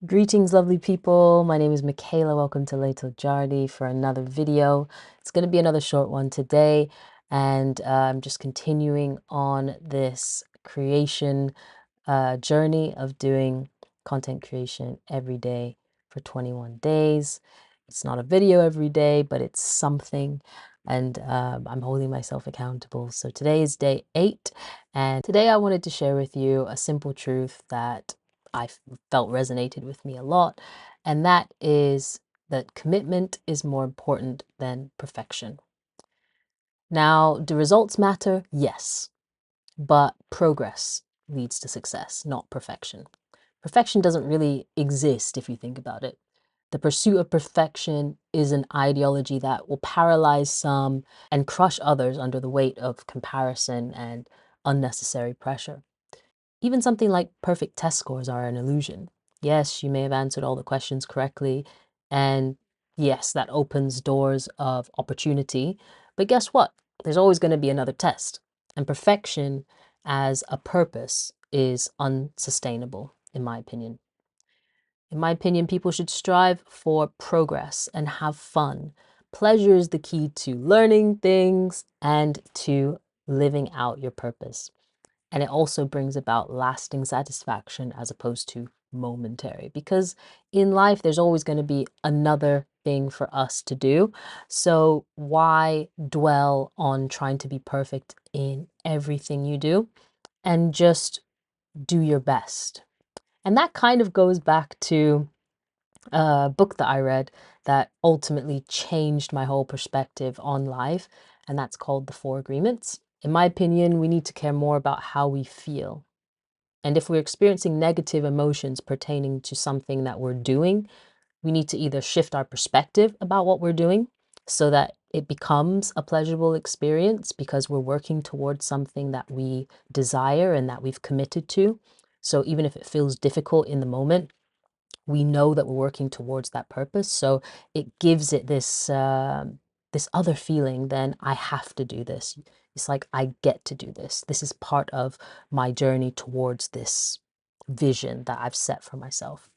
Greetings, lovely people. My name is Michaela. Welcome to Lato Jardi for another video. It's going to be another short one today, and I'm just continuing on this creation journey of doing content creation every day for 21 days. It's not a video every day, but it's something, and I'm holding myself accountable. So today is day 8, and today I wanted to share with you a simple truth that felt resonated with me a lot, and that is that commitment is more important than perfection. Now, do results matter? Yes, but progress leads to success, not perfection. Perfection doesn't really exist if you think about it. The pursuit of perfection is an ideology that will paralyze some and crush others under the weight of comparison and unnecessary pressure. Even something like perfect test scores are an illusion. Yes, you may have answered all the questions correctly, and yes, that opens doors of opportunity. But guess what? There's always going to be another test. And perfection as a purpose is unsustainable, in my opinion. In my opinion, people should strive for progress and have fun. Pleasure is the key to learning things and to living out your purpose. And it also brings about lasting satisfaction as opposed to momentary, because in life there's always going to be another thing for us to do. So why dwell on trying to be perfect in everything you do, and just do your best? And that kind of goes back to a book that I read that ultimately changed my whole perspective on life, and that's called The Four Agreements. In my opinion, we need to care more about how we feel. And if we're experiencing negative emotions pertaining to something that we're doing, we need to either shift our perspective about what we're doing so that it becomes a pleasurable experience because we're working towards something that we desire and that we've committed to. So even if it feels difficult in the moment, we know that we're working towards that purpose. So it gives it this other feeling than I have to do this. It's like I get to do this. This is part of my journey towards this vision that I've set for myself.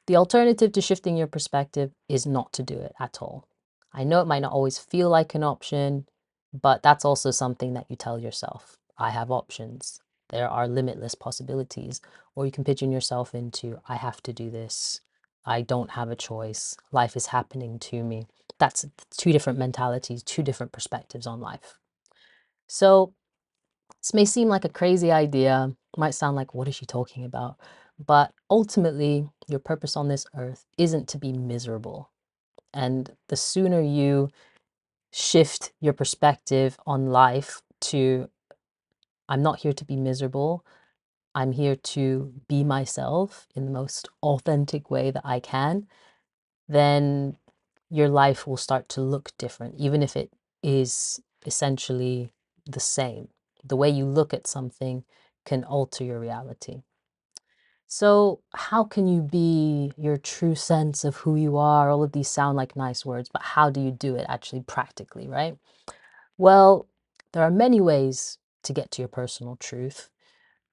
The alternative to shifting your perspective is not to do it at all. I know it might not always feel like an option, but that's also something that you tell yourself. I have options. There are limitless possibilities. Or you can pigeon yourself into, I have to do this. I don't have a choice. Life is happening to me. That's two different mentalities, two different perspectives on life. So this may seem like a crazy idea, might sound like, what is she talking about? But ultimately, your purpose on this earth isn't to be miserable. And the sooner you shift your perspective on life to, I'm not here to be miserable, I'm here to be myself in the most authentic way that I can, then your life will start to look different, even if it is essentially the same. The way you look at something can alter your reality. So, how can you be your true sense of who you are? All of these sound like nice words, but how do you do it actually practically, right? Well, there are many ways to get to your personal truth.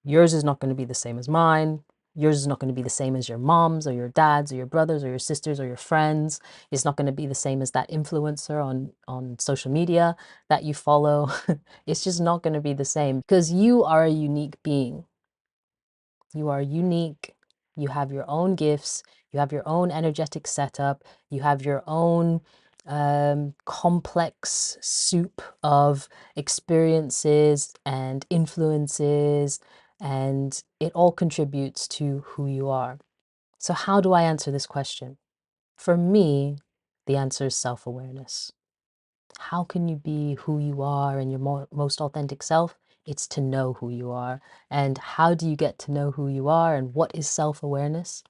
Yours is not going to be the same as mine. Yours is not going to be the same as your mom's or your dad's or your brothers or your sisters or your friends. It's not going to be the same as that influencer on social media that you follow. It's just not going to be the same because you are a unique being. You are unique. You have your own gifts. You have your own energetic setup. You have your own complex soup of experiences and influences, and it all contributes to who you are. So, how do I answer this question? For me, the answer is self awareness. How can you be who you are and your most authentic self? It's to know who you are. And how do you get to know who you are and what is self-awareness?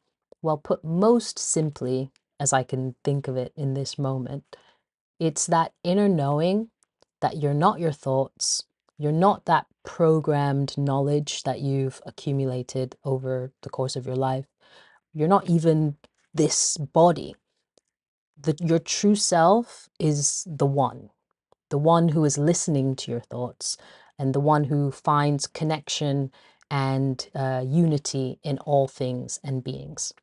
Well, put most simply, as I can think of it in this moment, it's that inner knowing that you're not your thoughts, you're not that programmed knowledge that you've accumulated over the course of your life. You're not even this body. Your true self is the one who is listening to your thoughts, and the one who finds connection and unity in all things and beings.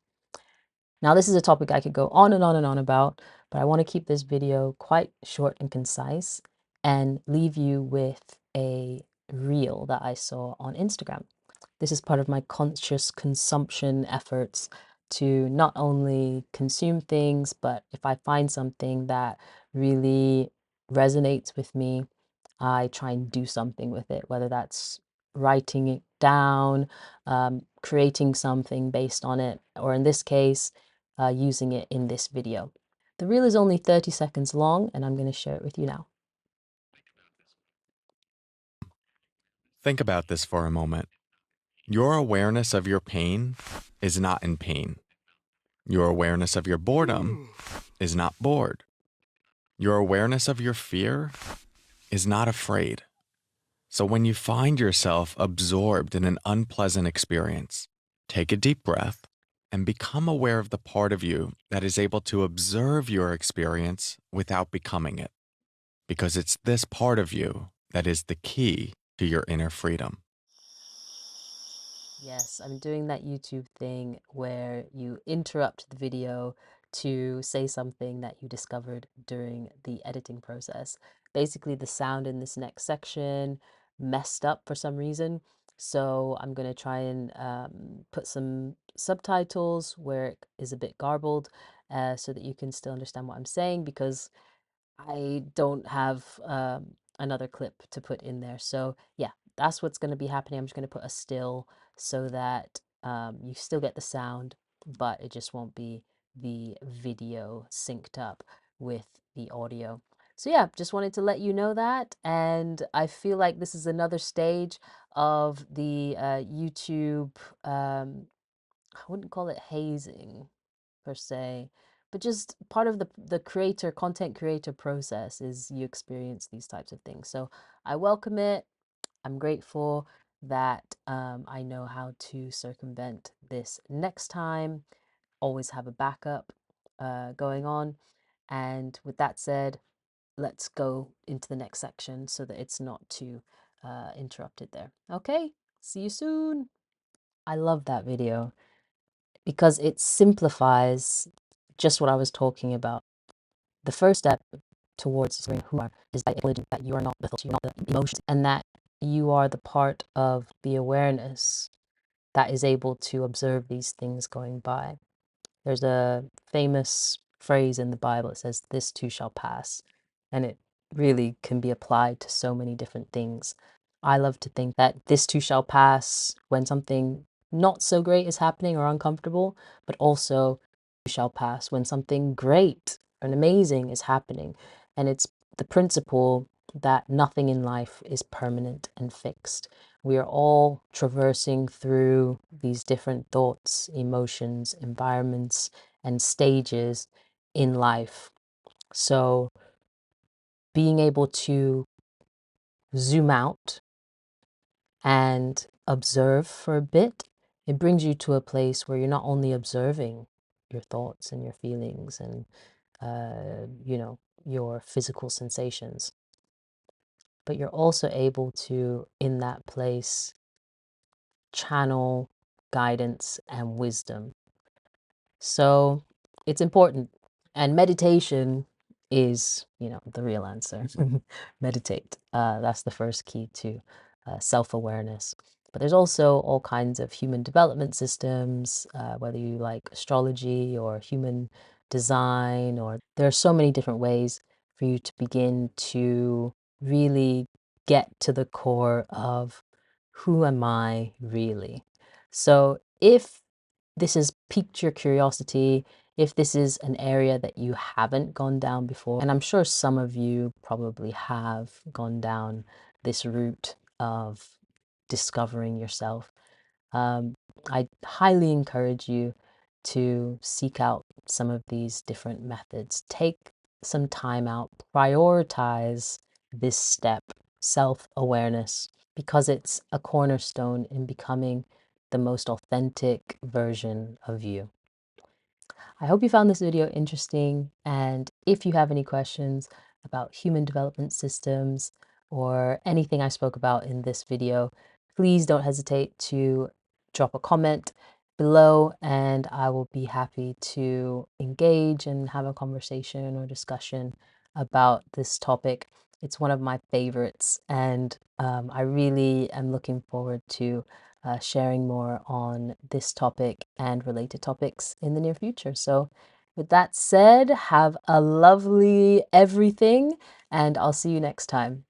Now, this is a topic I could go on and on and on about, but I want to keep this video quite short and concise and leave you with a reel that I saw on Instagram. This is part of my conscious consumption efforts to not only consume things, but if I find something that really resonates with me, I try and do something with it, whether that's writing it down, creating something based on it, or in this case, using it in this video. The reel is only 30 seconds long, and I'm going to share it with you now. Think about this for a moment. Your awareness of your pain is not in pain. Your awareness of your boredom is not bored. Your awareness of your fear is not afraid. So when you find yourself absorbed in an unpleasant experience, take a deep breath and become aware of the part of you that is able to observe your experience without becoming it. Because it's this part of you that is the key to your inner freedom. Yes, I'm doing that YouTube thing where you interrupt the video to say something that you discovered during the editing process. Basically, the sound in this next section messed up for some reason. So I'm going to try and put some subtitles where it is a bit garbled so that you can still understand what I'm saying, because I don't have another clip to put in there. So yeah, that's what's going to be happening. I'm just going to put a still so that you still get the sound, but it just won't be the video synced up with the audio. So yeah, just wanted to let you know that. And I feel like this is another stage of the YouTube, I wouldn't call it hazing per se, but just part of the content creator process is you experience these types of things. So I welcome it. I'm grateful that I know how to circumvent this next time. Always have a backup going on. And with that said, let's go into the next section so that it's not too interrupted there. Okay, see you soon. I love that video because it simplifies just what I was talking about. The first step towards discovering who you are is by acknowledging that you are not the thoughts, you're not the emotions, and that you are the part of the awareness that is able to observe these things going by. There's a famous phrase in the Bible that says, "This too shall pass," and it really can be applied to so many different things. I love to think that this too shall pass when something not so great is happening or uncomfortable, but also shall pass when something great and amazing is happening. And it's the principle that nothing in life is permanent and fixed. We are all traversing through these different thoughts, emotions, environments, and stages in life. So being able to zoom out and observe for a bit, it brings you to a place where you're not only observing your thoughts and your feelings and, your physical sensations, but you're also able to, in that place, channel guidance and wisdom. So it's important. And meditation is, the real answer. Meditate. That's the first key to self-awareness. But there's also all kinds of human development systems, whether you like astrology or human design, or there are so many different ways for you to begin to really get to the core of who am I really? So if this has piqued your curiosity, if this is an area that you haven't gone down before, and I'm sure some of you probably have gone down this route of discovering yourself, um, I highly encourage you to seek out some of these different methods. Take some time out, prioritize this step, self awareness, because it's a cornerstone in becoming the most authentic version of you. I hope you found this video interesting, and if you have any questions about human development systems or anything I spoke about in this video, please don't hesitate to drop a comment below, and I will be happy to engage and have a conversation or discussion about this topic. It's one of my favorites, and I really am looking forward to sharing more on this topic and related topics in the near future. So, with that said, have a lovely everything, and I'll see you next time.